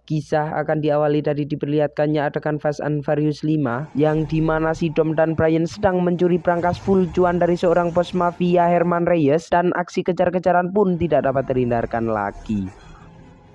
Kisah akan diawali dari diperlihatkannya adegan Fast and Furious 5 yang dimana si Dom dan Brian sedang mencuri brankas full cuan dari seorang bos mafia Herman Reyes, dan aksi kejar-kejaran pun tidak dapat terhindarkan lagi.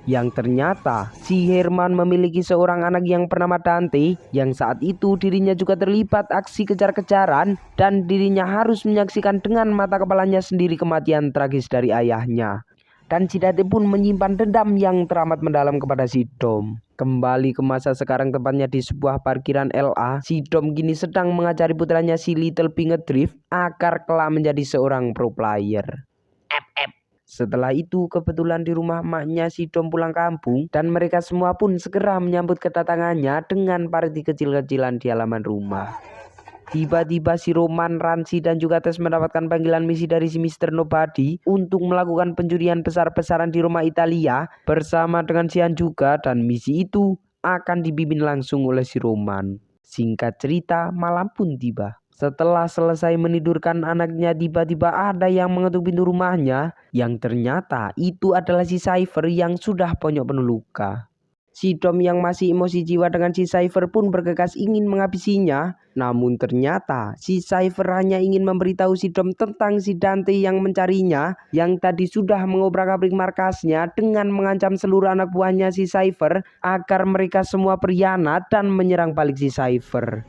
Yang ternyata si Herman memiliki seorang anak yang bernama Dante, yang saat itu dirinya juga terlibat aksi kejar-kejaran dan dirinya harus menyaksikan dengan mata kepalanya sendiri kematian tragis dari ayahnya. Dan si Dante pun menyimpan dendam yang teramat mendalam kepada si Dom. Kembali ke masa sekarang, tepatnya di sebuah parkiran LA, si Dom kini sedang mengajari putranya si Little Big ngedrift agar kelak menjadi seorang pro player. Setelah itu kebetulan di rumah emaknya si Dom pulang kampung, dan mereka semua pun segera menyambut kedatangannya dengan party kecil-kecilan di halaman rumah. Tiba-tiba si Roman, Ransi, dan juga Tess mendapatkan panggilan misi dari si Mr. Nobody untuk melakukan pencurian besar-besaran di Roma, Italia bersama dengan Sian juga, dan misi itu akan dipimpin langsung oleh si Roman. Singkat cerita, malam pun tiba. Setelah selesai menidurkan anaknya, tiba-tiba ada yang mengetuk pintu rumahnya, yang ternyata itu adalah si Cypher yang sudah bonyok penuh luka. Si Dom yang masih emosi jiwa dengan si Cypher pun bergegas ingin menghabisinya. Namun ternyata si Cypher hanya ingin memberitahu si Dom tentang si Dante yang mencarinya, yang tadi sudah mengobrak-abrik markasnya dengan mengancam seluruh anak buahnya si Cypher agar mereka semua berkhianat dan menyerang balik si Cypher.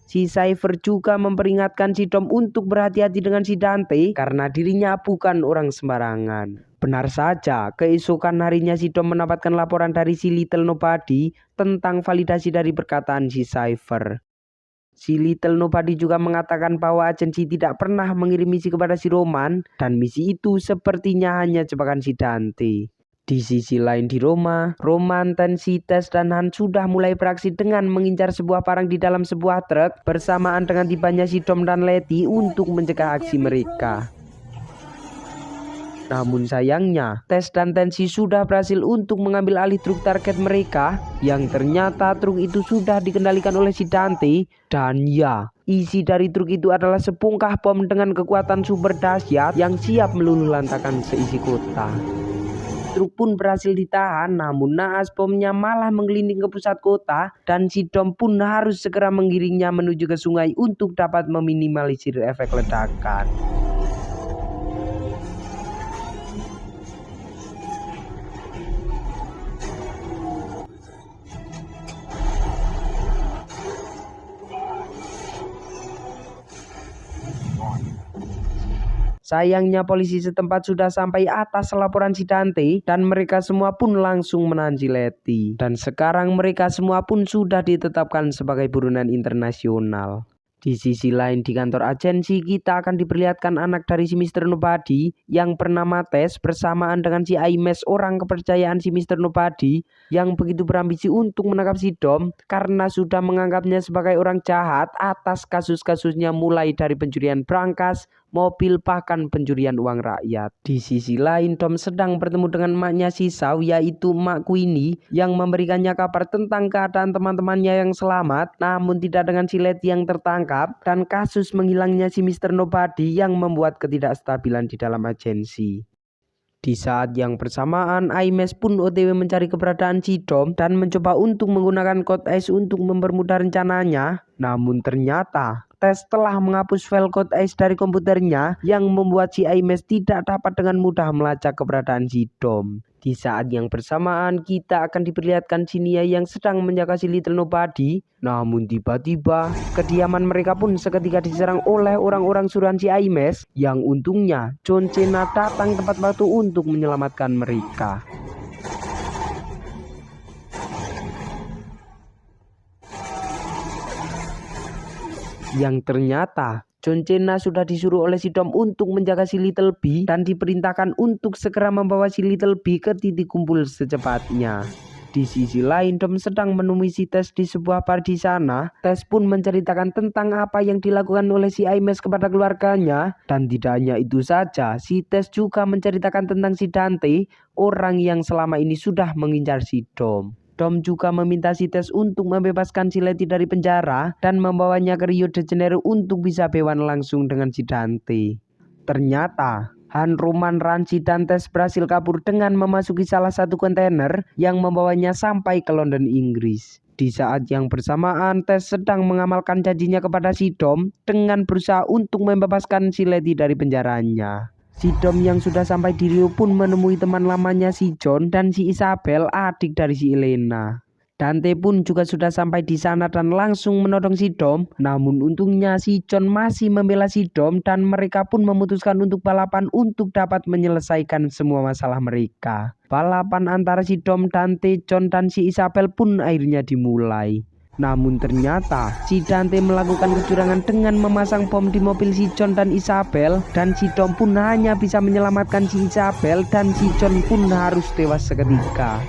Si Cypher juga memperingatkan si Dom untuk berhati-hati dengan si Dante karena dirinya bukan orang sembarangan. Benar saja, keesokan harinya si Dom mendapatkan laporan dari si Little Nobody tentang validasi dari perkataan si Cypher. Si Little Nobody juga mengatakan bahwa agensi tidak pernah mengirim misi kepada si Roman, dan misi itu sepertinya hanya jebakan si Dante. Di sisi lain di Roma, Roman, Tensi, Tess, dan Han sudah mulai beraksi dengan mengincar sebuah barang di dalam sebuah truk bersamaan dengan tibanya si Dom dan Letty untuk mencegah aksi mereka. Namun sayangnya, Tess dan Tensi sudah berhasil untuk mengambil alih truk target mereka, yang ternyata truk itu sudah dikendalikan oleh si Dante, dan ya, isi dari truk itu adalah sebongkah bom dengan kekuatan super dahsyat yang siap meluluhlantakkan seisi kota. Truk pun berhasil ditahan, namun naas bomnya malah menggelinding ke pusat kota, dan si Dom pun harus segera menggiringnya menuju ke sungai untuk dapat meminimalisir efek ledakan. Sayangnya polisi setempat sudah sampai atas laporan si Dante, dan mereka semua pun langsung menahan si Letty. Dan sekarang mereka semua pun sudah ditetapkan sebagai buronan internasional. Di sisi lain di kantor agensi, kita akan diperlihatkan anak dari si Mr. Nobody yang bernama Tess bersamaan dengan si Aimes, orang kepercayaan si Mr. Nobody, yang begitu berambisi untuk menangkap si Dom karena sudah menganggapnya sebagai orang jahat atas kasus-kasusnya mulai dari pencurian brankas, mobil, bahkan pencurian uang rakyat. Di sisi lain, Dom sedang bertemu dengan emaknya si Shaw, yaitu Mak Queenie, yang memberikannya kabar tentang keadaan teman-temannya yang selamat, namun tidak dengan si Letty yang tertangkap, dan kasus menghilangnya si Mr. Nobody yang membuat ketidakstabilan di dalam agensi. Di saat yang bersamaan, Aimes pun OTW mencari keberadaan si Dom dan mencoba untuk menggunakan Code Ace untuk mempermudah rencananya. Namun ternyata Tess telah menghapus file Code Ace dari komputernya, yang membuat si Aimes tidak dapat dengan mudah melacak keberadaan si Dom. Di saat yang bersamaan, kita akan diperlihatkan si Nia yang sedang menjaga si Little Nobody. Namun tiba-tiba kediaman mereka pun seketika diserang oleh orang-orang suruhan si Aimes, yang untungnya John Cena datang tepat waktu untuk menyelamatkan mereka. Yang ternyata John Cena sudah disuruh oleh si Dom untuk menjaga si Little B dan diperintahkan untuk segera membawa si Little B ke titik kumpul secepatnya. Di Di sisi lain, Dom sedang menemui si Tess di sebuah bar di sana. Tess pun menceritakan tentang apa yang dilakukan oleh si Aimes kepada keluarganya. Dan tidak hanya itu saja, si Tess juga menceritakan tentang si Dante, orang yang selama ini sudah mengincar si Dom. Dom juga meminta si Tess untuk membebaskan si Letty dari penjara dan membawanya ke Rio de Janeiro untuk bisa bewan langsung dengan si Dante. Ternyata Roman, Ranci, dan Tess berhasil kabur dengan memasuki salah satu kontainer yang membawanya sampai ke London, Inggris. Di saat yang bersamaan, Tess sedang mengamalkan janjinya kepada si Dom dengan berusaha untuk membebaskan si Letty dari penjaranya. Si Dom yang sudah sampai di Rio pun menemui teman lamanya si John dan si Isabel, adik dari si Elena. Dante pun juga sudah sampai di sana dan langsung menodong si Dom. Namun untungnya si John masih membela si Dom dan mereka pun memutuskan untuk balapan untuk dapat menyelesaikan semua masalah mereka. Balapan antara si Dom, Dante, John, dan si Isabel pun akhirnya dimulai. Namun ternyata si Dante melakukan kecurangan dengan memasang bom di mobil si John dan Isabel, dan si Dom pun hanya bisa menyelamatkan si Isabel dan si John pun harus tewas seketika.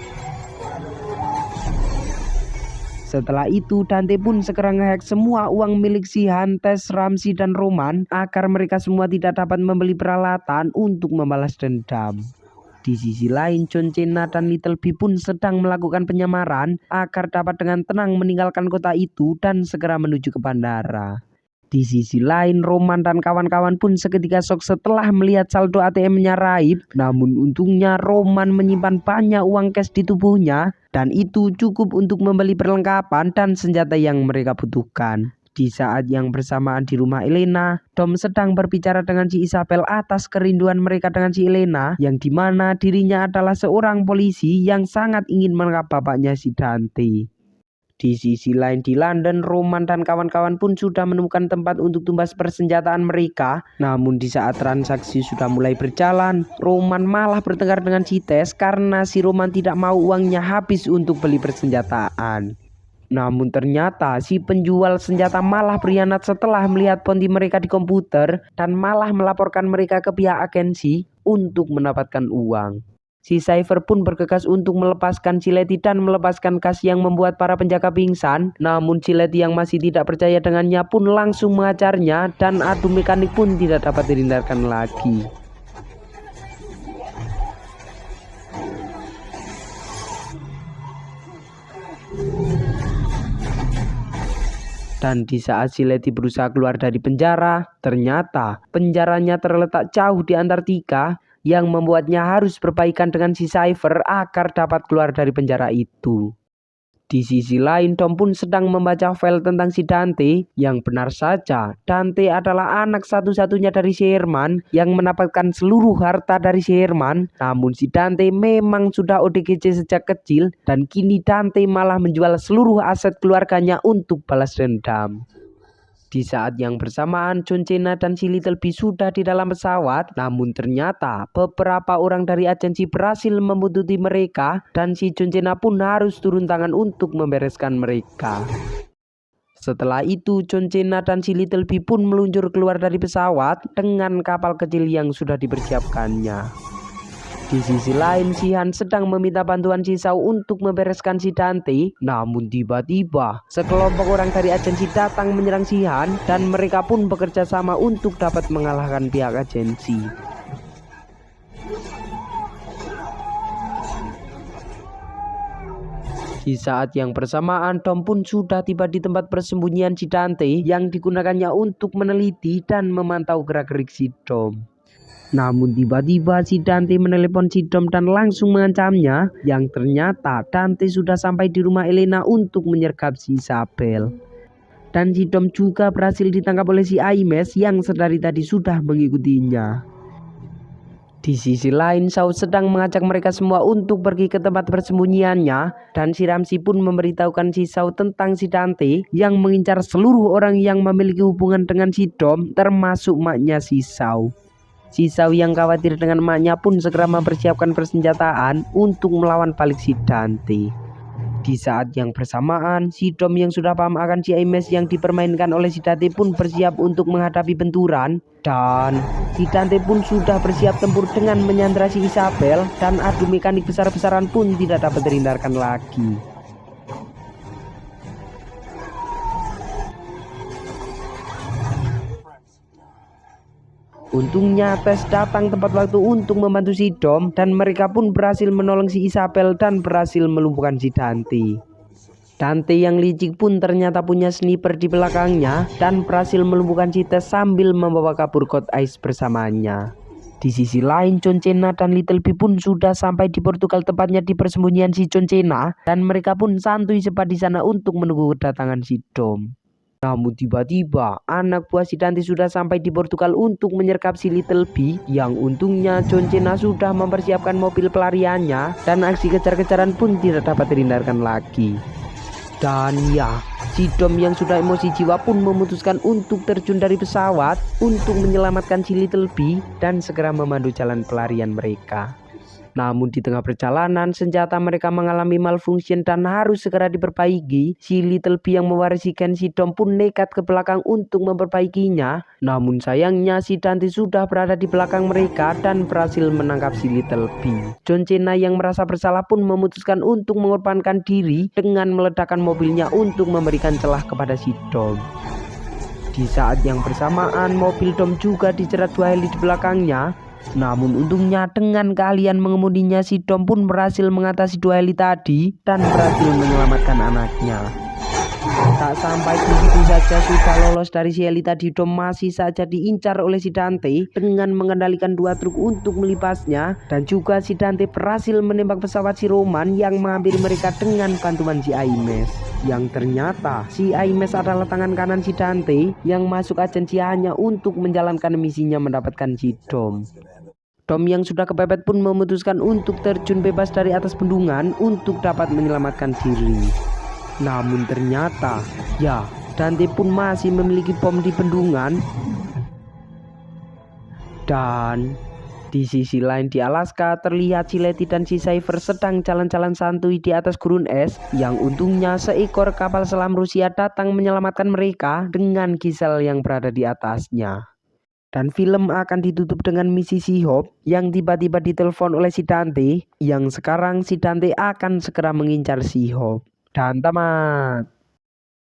Setelah itu Dante pun segera ngehack semua uang milik si Tess, Ramsey, dan Roman agar mereka semua tidak dapat membeli peralatan untuk membalas dendam. Di sisi lain, John Cena dan Little B pun sedang melakukan penyamaran agar dapat dengan tenang meninggalkan kota itu dan segera menuju ke bandara. Di sisi lain, Roman dan kawan-kawan pun seketika shock setelah melihat saldo ATM-nya raib. Namun untungnya Roman menyimpan banyak uang cash di tubuhnya dan itu cukup untuk membeli perlengkapan dan senjata yang mereka butuhkan. Di saat yang bersamaan di rumah Elena, Dom sedang berbicara dengan si Isabel atas kerinduan mereka dengan si Elena, yang dimana dirinya adalah seorang polisi yang sangat ingin menangkap bapaknya si Dante. Di sisi lain di London, Roman dan kawan-kawan pun sudah menemukan tempat untuk tumbas persenjataan mereka. Namun di saat transaksi sudah mulai berjalan, Roman malah bertengkar dengan si Tess karena si Roman tidak mau uangnya habis untuk beli persenjataan. Namun ternyata si penjual senjata malah berkhianat setelah melihat ponti mereka di komputer dan malah melaporkan mereka ke pihak agensi untuk mendapatkan uang. Si Cypher pun bergegas untuk melepaskan si Letty dan melepaskan kas yang membuat para penjaga pingsan. Namun si Letty yang masih tidak percaya dengannya pun langsung mengajarnya dan adu mekanik pun tidak dapat dihindarkan lagi. Dan di saat si Letty berusaha keluar dari penjara, ternyata penjaranya terletak jauh di Antartika, yang membuatnya harus berbaikan dengan si Cypher agar dapat keluar dari penjara itu. Di sisi lain, Dom pun sedang membaca file tentang si Dante. Yang benar saja, Dante adalah anak satu-satunya dari si Herman yang mendapatkan seluruh harta dari si Herman. Namun si Dante memang sudah ODGJ sejak kecil dan kini Dante malah menjual seluruh aset keluarganya untuk balas dendam. Di saat yang bersamaan, John Cena dan si Little B sudah di dalam pesawat. Namun ternyata beberapa orang dari agensi berhasil membuntuti mereka dan si John Cena pun harus turun tangan untuk membereskan mereka. Setelah itu, John Cena dan si Little B pun meluncur keluar dari pesawat dengan kapal kecil yang sudah dipersiapkannya. Di sisi lain, si Han sedang meminta bantuan si Shaw untuk membereskan si Dante. Namun tiba-tiba sekelompok orang dari agensi datang menyerang si Han dan mereka pun bekerja sama untuk dapat mengalahkan pihak agensi. Di saat yang bersamaan, Dom pun sudah tiba di tempat persembunyian si Dante yang digunakannya untuk meneliti dan memantau gerak-gerik si Dom. Namun tiba-tiba si Dante menelepon si Dom dan langsung mengancamnya, yang ternyata Dante sudah sampai di rumah Elena untuk menyergap si Isabel. Dan si Dom juga berhasil ditangkap oleh si Aimes yang sedari tadi sudah mengikutinya. Di sisi lain, Shaw sedang mengajak mereka semua untuk pergi ke tempat persembunyiannya, dan si Ramsey pun memberitahukan si Shaw tentang si Dante yang mengincar seluruh orang yang memiliki hubungan dengan si Dom, termasuk maknya si Shaw. Si Shaw yang khawatir dengan emaknya pun segera mempersiapkan persenjataan untuk melawan balik si Dante. Di saat yang bersamaan, si Dom yang sudah paham akan si Aimes yang dipermainkan oleh si Dante pun bersiap untuk menghadapi benturan. Dan si Dante pun sudah bersiap tempur dengan menyandra si Isabel, dan adu mekanik besar-besaran pun tidak dapat terhindarkan lagi. Untungnya Tess datang tepat waktu untuk membantu si Dom, dan mereka pun berhasil menolong si Isabel dan berhasil melumpuhkan si Dante. Dante yang licik pun ternyata punya sniper di belakangnya dan berhasil melumpuhkan si Tess sambil membawa kabur Code Ice bersamanya. Di sisi lain, John Cena dan Little B pun sudah sampai di Portugal, tepatnya di persembunyian si John Cena, dan mereka pun santuy sempat di sana untuk menunggu kedatangan si Dom. Namun tiba-tiba anak buah si Dante sudah sampai di Portugal untuk menyergap si Little B, yang untungnya John Cena sudah mempersiapkan mobil pelariannya dan aksi kejar-kejaran pun tidak dapat terhindarkan lagi. Dan ya, si Dom yang sudah emosi jiwa pun memutuskan untuk terjun dari pesawat untuk menyelamatkan si Little B dan segera memandu jalan pelarian mereka. Namun di tengah perjalanan, senjata mereka mengalami malfunction dan harus segera diperbaiki. Si Little B yang mewarisi gen si Dom pun nekat ke belakang untuk memperbaikinya. Namun sayangnya si Dante sudah berada di belakang mereka dan berhasil menangkap si Little B. John Cena yang merasa bersalah pun memutuskan untuk mengorbankan diri dengan meledakkan mobilnya untuk memberikan celah kepada si Dom. Di saat yang bersamaan, mobil Dom juga dicerat dua heli di belakangnya. Namun untungnya dengan keahlian mengemudinya, si Dom pun berhasil mengatasi dua heli tadi dan berhasil menyelamatkan anaknya. Tak sampai di situ saja sudah lolos dari si heli tadi, Dom masih saja diincar oleh si Dante dengan mengendalikan dua truk untuk melipasnya, dan juga si Dante berhasil menembak pesawat si Roman yang menghampiri mereka dengan bantuan si Aimes. Yang ternyata si Aimes adalah tangan kanan si Dante yang masuk agensi hanya untuk menjalankan misinya mendapatkan si Dom. Dom yang sudah kepepet pun memutuskan untuk terjun bebas dari atas bendungan untuk dapat menyelamatkan diri. Namun ternyata, ya, Dante pun masih memiliki bom di bendungan. Dan di sisi lain di Alaska terlihat si Letty dan si Cypher sedang jalan-jalan santuy di atas gurun es, yang untungnya seekor kapal selam Rusia datang menyelamatkan mereka dengan Giselle yang berada di atasnya. Dan film akan ditutup dengan misi She-Hulk yang tiba-tiba ditelepon oleh si Dante, yang sekarang si Dante akan segera mengincar She-Hulk. Dan tamat.